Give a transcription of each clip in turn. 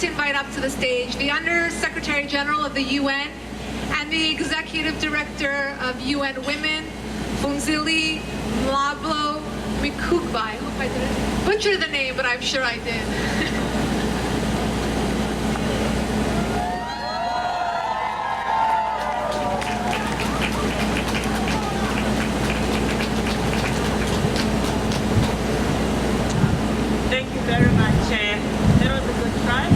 to invite up to the stage the Under Secretary General of the UN and the Executive Director of UN Women, Funzili Mlablo Mikugba. I hope I didn't butcher the name, but I'm sure I did. Thank you very much. That was a good try.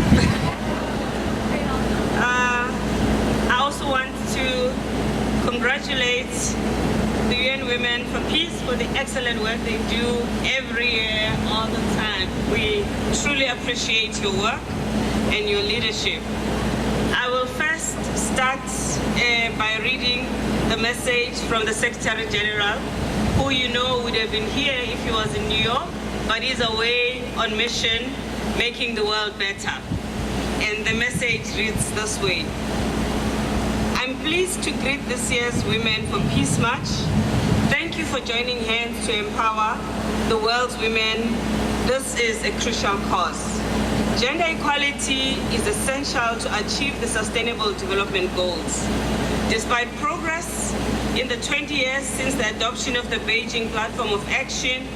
I also want to congratulate the UN Women for Peace for the excellent work they do every year, all the time. We truly appreciate your work and your leadership. I will first start by reading the message from the Secretary General, who you know would have been here if he was in New York, but is away on mission, making the world better. And the message reads this way. I'm pleased to greet this year's Women for Peace March. Thank you for joining hands to empower the world's women. This is a crucial cause. Gender equality is essential to achieve the Sustainable Development Goals. Despite progress in the 20 years since the adoption of the Beijing Platform of Action,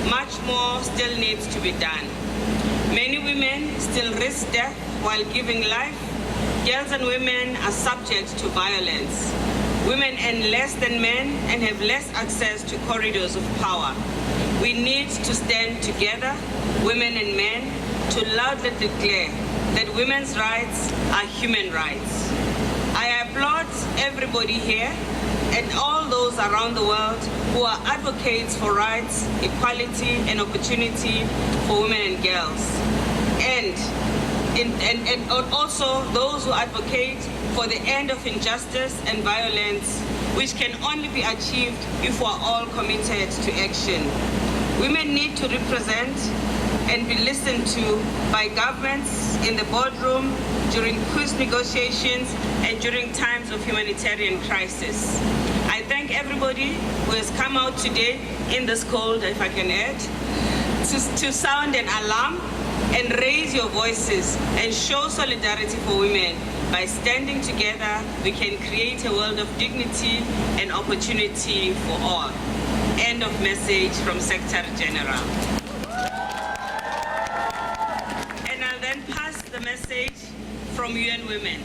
much more still needs to be done. Many women still risk death while giving life. Girls and women are subject to violence. Women earn less than men and have less access to corridors of power. We need to stand together, women and men, to loudly declare that women's rights are human rights. I applaud everybody here and all those around the world who are advocates for rights, equality, and opportunity for women and girls. And also those who advocate for the end of injustice and violence, which can only be achieved if we are all committed to action. Women need to represent and be listened to by governments in the boardroom, during peace negotiations, and during times of humanitarian crisis. I thank everybody who has come out today in this cold, if I can add, to sound an alarm and raise your voices and show solidarity for women. By standing together, we can create a world of dignity and opportunity for all. End of message from Secretary General. And I'll then pass the message from UN Women.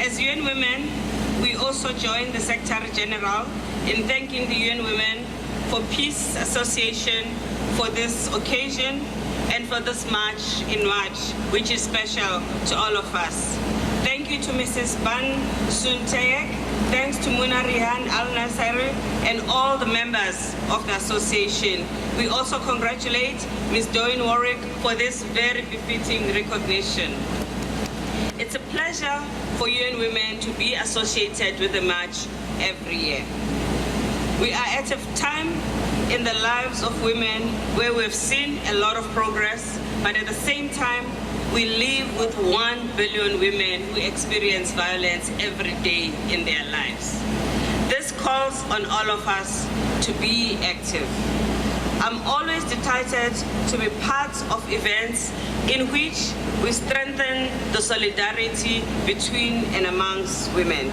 As UN Women, we also join the Secretary General in thanking the UN Women for Peace Association for this occasion and for this march in March, which is special to all of us. Thank you to Mrs. Ban Suntayek, thanks to Muna Rihan Al-Nasari and all the members of the association. We also congratulate Ms. Doyne Warwick for this very befitting recognition. It's a pleasure for UN Women to be associated with the march every year. We are at a time in the lives of women where we've seen a lot of progress, but at the same time, we live with 1 billion women who experience violence every day in their lives. This calls on all of us to be active. I'm always delighted to be part of events in which we strengthen the solidarity between and amongst women.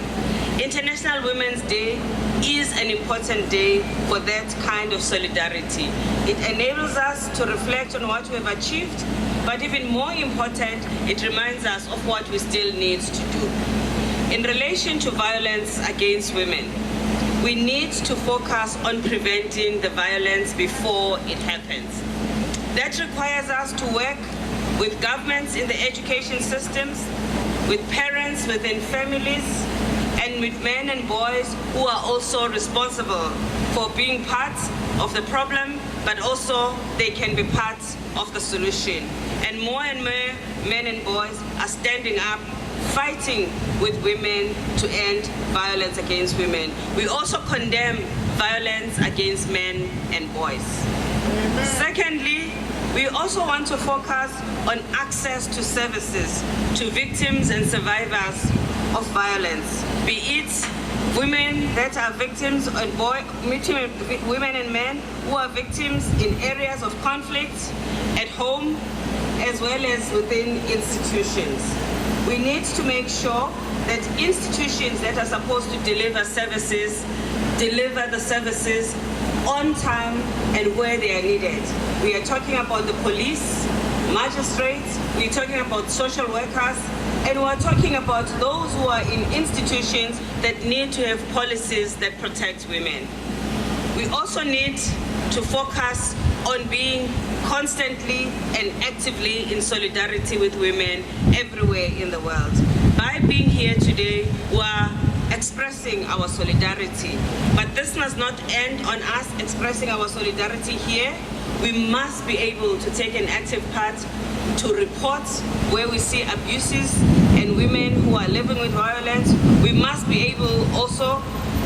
International Women's Day is an important day for that kind of solidarity. It enables us to reflect on what we have achieved, but even more important, it reminds us of what we still need to do. In relation to violence against women, we need to focus on preventing the violence before it happens. That requires us to work with governments in the education systems, with parents within families, and with men and boys who are also responsible for being part of the problem, but also they can be part of the solution. And more men and boys are standing up, fighting with women to end violence against women. We also condemn violence against men and boys. Secondly, we also want to focus on access to services to victims and survivors of violence, be it women that are victims and women and men who are victims in areas of conflict, at home, as well as within institutions. We need to make sure that institutions that are supposed to deliver the services on time and where they are needed. We are talking about the police, magistrates, we're talking about social workers, and we're talking about those who are in institutions that need to have policies that protect women. We also need to focus on being constantly and actively in solidarity with women everywhere in the world. By being here today, we're expressing our solidarity. But this must not end on us expressing our solidarity here. We must be able to take an active part to report where we see abuses and women who are living with violence. We must be able also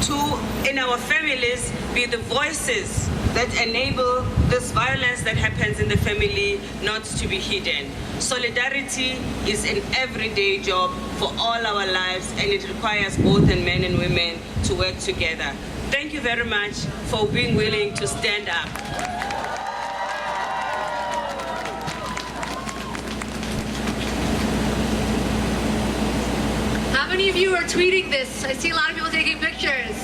to, in our families, be the voices that enable this violence that happens in the family not to be hidden. Solidarity is an everyday job for all our lives, and it requires both men and women to work together. Thank you very much for being willing to stand up. How many of you are tweeting this? I see a lot of people taking pictures.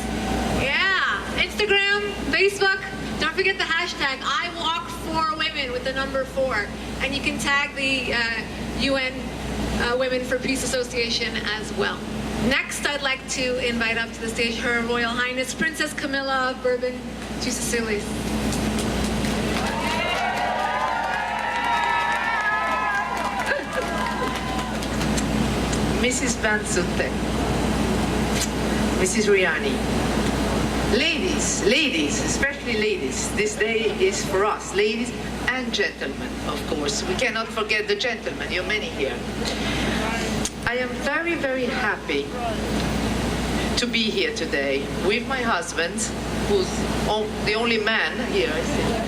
Yeah, Instagram, Facebook. Don't forget the hashtag #IWalkForWomen with the number 4. And you can tag the UN Women for Peace Association as well. Next, I'd like to invite up to the stage Her Royal Highness Princess Camilla of Bourbon to Sicilia. Mrs. Van Zutten, Mrs. Riani, ladies, especially ladies, this day is for us, ladies and gentlemen, of course. We cannot forget the gentlemen, you're many here. I am very, very happy to be here today with my husband, who's the only man here.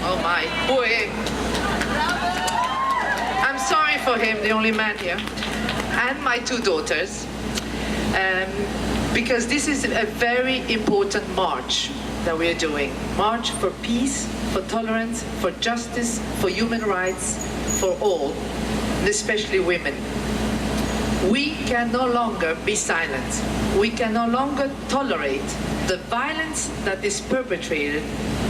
Oh my, boy. I'm sorry for him, the only man here. And my 2 daughters, because this is a very important march that we are doing. March for peace, for tolerance, for justice, for human rights, for all, and especially women. We can no longer be silent. We can no longer tolerate the violence that is perpetrated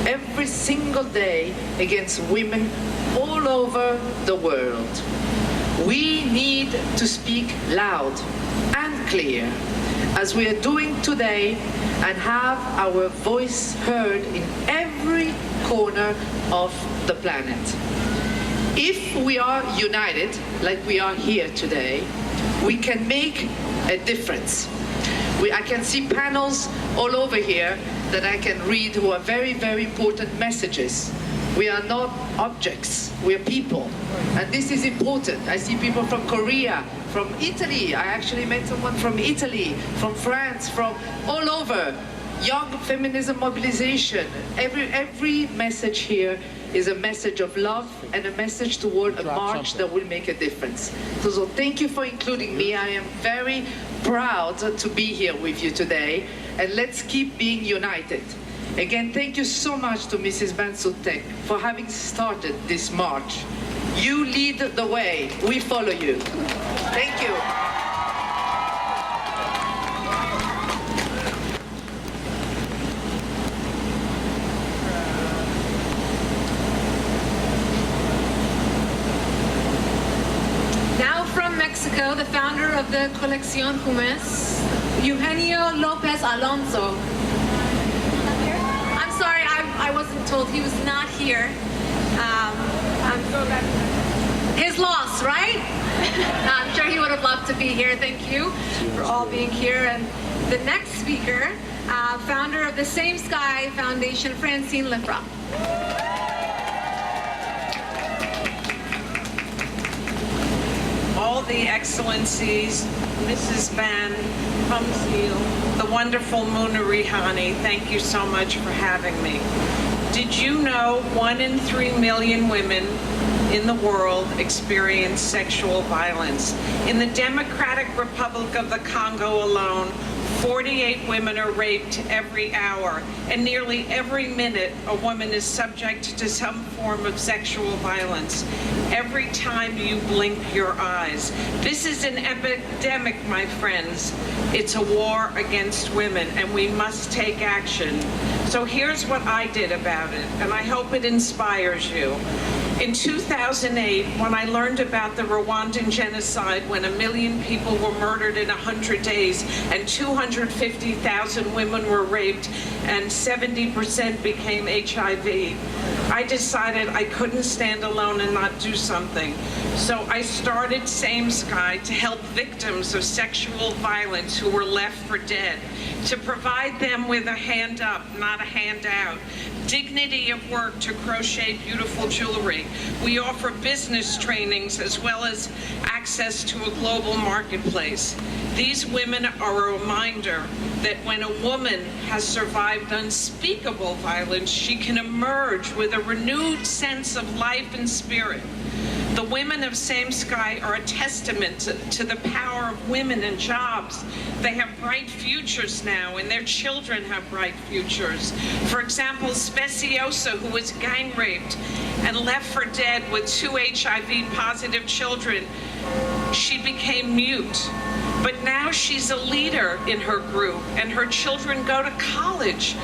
every single day against women all over the world. We need to speak loud and clear, as we are doing today, and have our voice heard in every corner of the planet. If we are united, like we are here today, we can make a difference. I can see panels all over here that I can read who are very, very important messages. We are not objects, we are people. And this is important. I see people from Korea, from Italy. I actually met someone from Italy, from France, from all over. Young feminism mobilization. Every message here is a message of love and a message toward a march that will make a difference. So thank you for including me. I am very proud to be here with you today. And let's keep being united. Again, thank you so much to Mrs. Van Zutten for having started this march. You lead the way. We follow you. Thank you. Now from Mexico, the founder of the Colección Jumes, Eugenio Lopez Alonso. Sorry, I wasn't told he was not here. His loss, right? I'm sure he would have loved to be here. Thank you for all being here. And the next speaker, founder of the Same Sky Foundation, Francine Lefra. All the excellencies, Mrs. Van Humseel, the wonderful Muna Rihani, thank you so much for having me. Did you know 1 in 3 million women in the world experience sexual violence? In the Democratic Republic of the Congo alone, 48 women are raped every hour, and nearly every minute a woman is subject to some form of sexual violence. Every time you blink your eyes. This is an epidemic, my friends. It's a war against women, and we must take action. So here's what I did about it, and I hope it inspires you. In 2008, when I learned about the Rwandan genocide, when 1 million people were murdered in 100 days and 250,000 women were raped and 70% became HIV, I decided I couldn't stand alone and not do something. So I started Same Sky to help victims of sexual violence who were left for dead, to provide them with a hand up, not a handout, dignity of work to crochet beautiful jewelry. We offer business trainings as well as access to a global marketplace. These women are a reminder that when a woman has survived unspeakable violence, she can emerge with a renewed sense of life and spirit. The women of Same Sky are a testament to the power of women and jobs. They have bright futures now, and their children have bright futures. For example, Speciosa, who was gang raped and left for dead with 2 HIV-positive children, she became mute. But now she's a leader in her group, and her children go to college.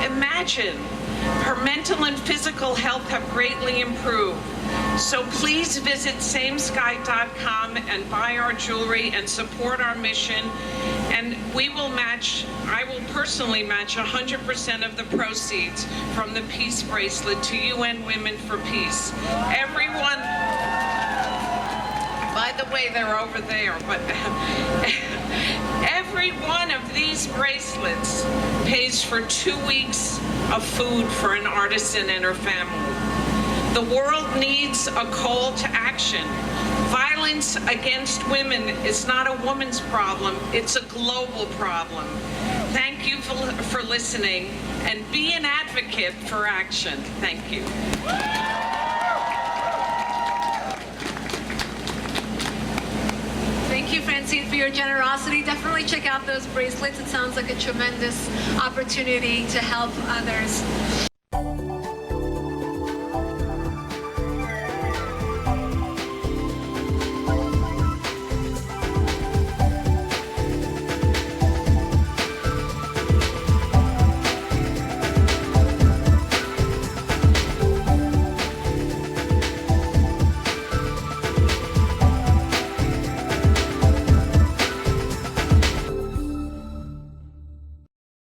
Imagine. Her mental and physical health have greatly improved. So please visit samesky.com and buy our jewelry and support our mission. And I will personally match 100% of the proceeds from the Peace Bracelet to UN Women for Peace. Everyone, by the way, they're over there, but every one of these bracelets pays for 2 weeks of food for an artisan and her family. The world needs a call to action. Violence against women is not a woman's problem, it's a global problem. Thank you for listening, and be an advocate for action. Thank you. Thank you, Francine, for your generosity. Definitely check out those bracelets. It sounds like a tremendous opportunity to help others.